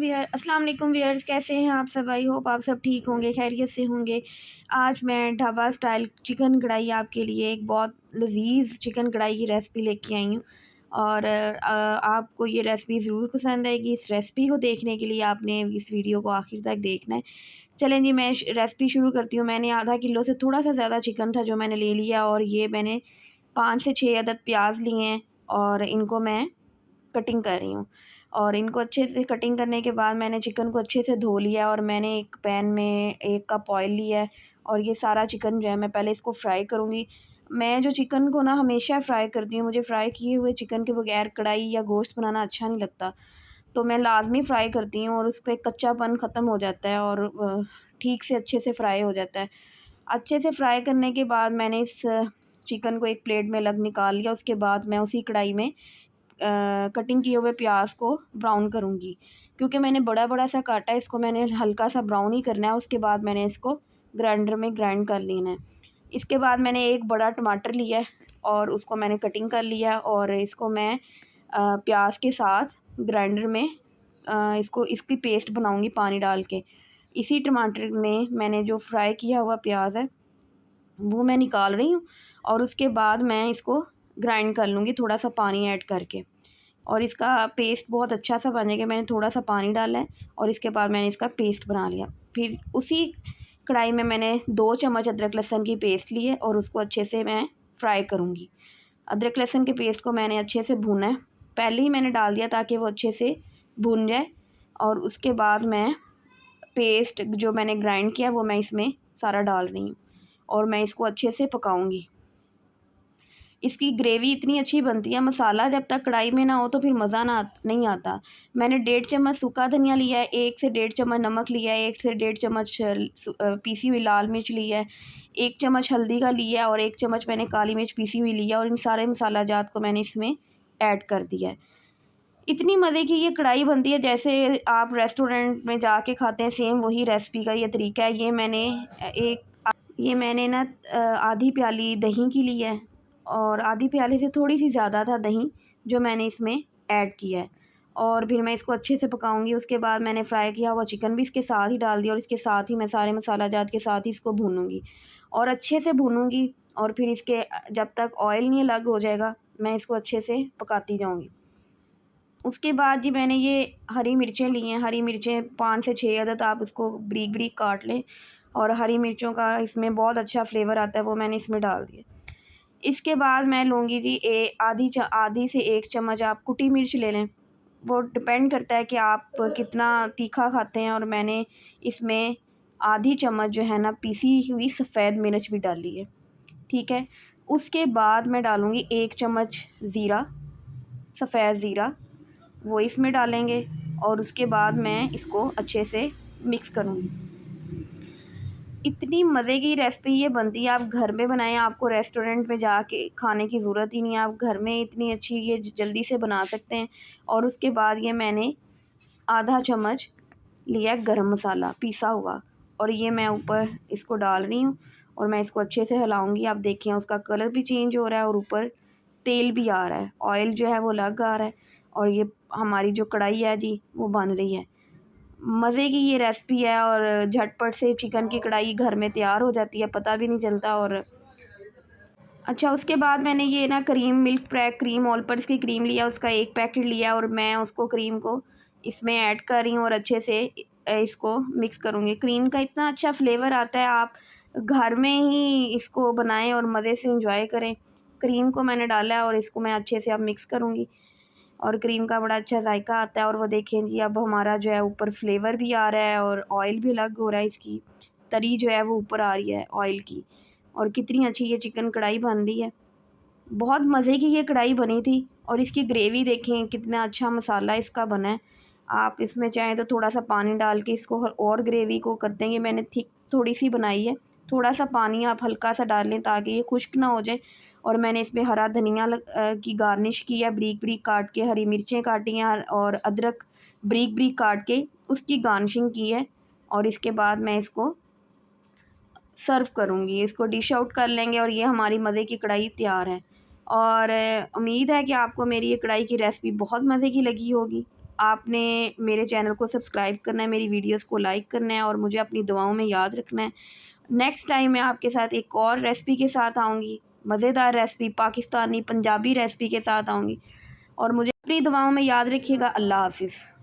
अस्सलाम वालेकुम व्यूअर्स, कैसे हैं आप सब। आई होप आप सब ठीक होंगे, खैरियत से होंगे। आज मैं ढाबा स्टाइल चिकन कढ़ाई आपके लिए एक बहुत लजीज चिकन कढ़ाई की रेसिपी लेके आई हूँ। और आपको ये रेसिपी ज़रूर पसंद आएगी। इस रेसिपी को देखने के लिए आपने इस वीडियो को आखिर तक देखना है। चलें जी, मैं रेसिपी शुरू करती हूँ। मैंने आधा किलो से थोड़ा सा ज़्यादा चिकन था जो मैंने ले लिया, और ये मैंने 5 से 6 अदद प्याज लिए हैं और इनको मैं कटिंग कर रही हूँ। और इनको अच्छे से कटिंग करने के बाद मैंने चिकन को अच्छे से धो लिया, और मैंने एक पैन में 1 कप ऑयल लिया है। और ये सारा चिकन जो है मैं पहले इसको फ्राई करूँगी। मैं जो चिकन को ना हमेशा फ्राई करती हूँ, मुझे फ्राई किए हुए चिकन के बगैर कढ़ाई या गोश्त बनाना अच्छा नहीं लगता। तो मैं लाज़मी फ्राई करती हूँ और उस पे कच्चापन ख़त्म हो जाता है और ठीक से अच्छे से फ्राई हो जाता है। अच्छे से फ्राई करने के बाद मैंने इस चिकन को एक प्लेट में अलग निकाल लिया। उसके बाद मैं उसी कढ़ाई में कटिंग किए हुए प्याज को ब्राउन करूँगी, क्योंकि मैंने बड़ा सा काटा है, इसको मैंने हल्का सा ब्राउन ही करना है। उसके बाद मैंने इसको ग्राइंडर में ग्राइंड कर लेना है। इसके बाद मैंने एक बड़ा टमाटर लिया है और उसको मैंने कटिंग कर लिया, और इसको मैं प्याज के साथ ग्राइंडर में इसको इसकी पेस्ट बनाऊँगी पानी डाल के। इसी टमाटर में मैंने जो फ्राई किया हुआ प्याज है वो मैं निकाल रही हूँ, और उसके बाद मैं इसको ग्राइंड कर लूँगी थोड़ा सा पानी ऐड करके, और इसका पेस्ट बहुत अच्छा सा बनेगा। मैंने थोड़ा सा पानी डाला है और इसके बाद मैंने इसका पेस्ट बना लिया। फिर उसी कढ़ाई में मैंने 2 चम्मच अदरक लहसुन की पेस्ट ली है और उसको अच्छे से मैं फ्राई करूँगी। अदरक लहसुन के पेस्ट को मैंने अच्छे से भूना है, पहले ही मैंने डाल दिया ताकि वो अच्छे से भुन जाए। और उसके बाद मैं पेस्ट जो मैंने ग्राइंड किया वो मैं इसमें सारा डाल रही हूँ, और मैं इसको अच्छे से पकाऊँगी। इसकी ग्रेवी इतनी अच्छी बनती है, मसाला जब तक कढ़ाई में ना हो तो फिर मज़ा नहीं आता। मैंने 1.5 चम्मच सूखा धनिया लिया है, 1 से 1.5 चम्मच नमक लिया है, 1 से 1.5 चम्मच पीसी हुई लाल मिर्च ली है, 1 चम्मच हल्दी का लिया है, और 1 चम्मच मैंने काली मिर्च पीसी हुई लिया, और इन सारे मसाला जात को मैंने इसमें ऐड कर दिया है। इतनी मज़े की ये कढ़ाई बनती है जैसे आप रेस्टोरेंट में जाके खाते हैं, सेम वही रेसिपी का ये तरीका है। ये मैंने ना आधी प्याली दही की ली है, और आधी प्याली से थोड़ी सी ज़्यादा था दही जो मैंने इसमें ऐड किया है। और फिर मैं इसको अच्छे से पकाऊंगी। उसके बाद मैंने फ्राई किया हुआ चिकन भी इसके साथ ही डाल दिया, और इसके साथ ही मैं सारे मसाला जात के साथ ही इसको भूनूंगी और अच्छे से भूनूंगी। और फिर इसके जब तक ऑयल नहीं अलग हो जाएगा मैं इसको अच्छे से पकाती जाऊँगी। उसके बाद जी मैंने ये हरी मिर्चें ली हैं। हरी मिर्चें 5 से 6 अदद आप इसको बारीक बारीक काट लें, और हरी मिर्चों का इसमें बहुत अच्छा फ्लेवर आता है, वो मैंने इसमें डाल दिया। इसके बाद मैं लूँगी जी आधी से 1 चम्मच आप कुटी मिर्च ले लें। वो डिपेंड करता है कि आप कितना तीखा खाते हैं, और मैंने इसमें आधी चम्मच जो है ना पीसी हुई सफ़ेद मिर्च भी डाली है, ठीक है। उसके बाद मैं डालूँगी 1 चम्मच ज़ीरा, सफ़ेद ज़ीरा, वो इसमें डालेंगे, और उसके बाद मैं इसको अच्छे से मिक्स करूँगी। इतनी मज़े की रेसिपी ये बनती है, आप घर में बनाएं, आपको रेस्टोरेंट में जाके खाने की ज़रूरत ही नहीं है। आप घर में इतनी अच्छी ये जल्दी से बना सकते हैं। और उसके बाद ये मैंने आधा चम्मच लिया गरम मसाला पीसा हुआ, और ये मैं ऊपर इसको डाल रही हूँ, और मैं इसको अच्छे से हिलाऊंगी। आप देखिए उसका कलर भी चेंज हो रहा है और ऊपर तेल भी आ रहा है, ऑयल जो है वो अलग आ रहा है, और ये हमारी जो कढ़ाई है जी वो बन रही है। मज़े की ये रेसिपी है, और झटपट से चिकन की कढ़ाई घर में तैयार हो जाती है, पता भी नहीं चलता। और अच्छा, उसके बाद मैंने ये ना cream milk pack cream all purse की क्रीम लिया, उसका 1 पैकेट लिया, और मैं उसको क्रीम को इसमें ऐड कर रही हूँ और अच्छे से इसको मिक्स करूँगी। क्रीम का इतना अच्छा फ्लेवर आता है, आप घर में ही इसको बनाएं और मज़े से इंजॉय करें। क्रीम को मैंने डाला है और इसको मैं अच्छे से अब मिक्स करूँगी, और क्रीम का बड़ा अच्छा जायका आता है। और वो देखें जी अब हमारा जो है ऊपर फ्लेवर भी आ रहा है, और ऑयल भी अलग हो रहा है, इसकी तरी जो है वो ऊपर आ रही है ऑयल की। और कितनी अच्छी ये चिकन कढ़ाई बन रही है, बहुत मज़े की ये कढ़ाई बनी थी। और इसकी ग्रेवी देखें कितना अच्छा मसाला इसका बना है। आप इसमें चाहें तो थोड़ा सा पानी डाल के इसको और ग्रेवी को कर देंगे। मैंने थिक थोड़ी सी बनाई है, थोड़ा सा पानी आप हल्का सा डाल लें ताकि ये खुश्क ना हो जाए। और मैंने इसमें हरा धनिया की गार्निश की है, बारीक बारीक काट के हरी मिर्चें काटी हैं, और अदरक बारीक बारीक काट के उसकी गार्निशिंग की है। और इसके बाद मैं इसको सर्व करूँगी, इसको डिश आउट कर लेंगे, और ये हमारी मज़े की कढ़ाई तैयार है। और उम्मीद है कि आपको मेरी ये कढ़ाई की रेसिपी बहुत मज़े की लगी होगी। आपने मेरे चैनल को सब्सक्राइब करना है, मेरी वीडियोस को लाइक करना है और मुझे अपनी दुआओं में याद रखना है। नेक्स्ट टाइम मैं आपके साथ एक और रेसिपी के साथ आऊँगी, मज़ेदार रेसिपी, पाकिस्तानी पंजाबी रेसिपी के साथ आऊँगी। और मुझे अपनी दुआओं में याद रखिएगा। अल्लाह हाफ़िज़।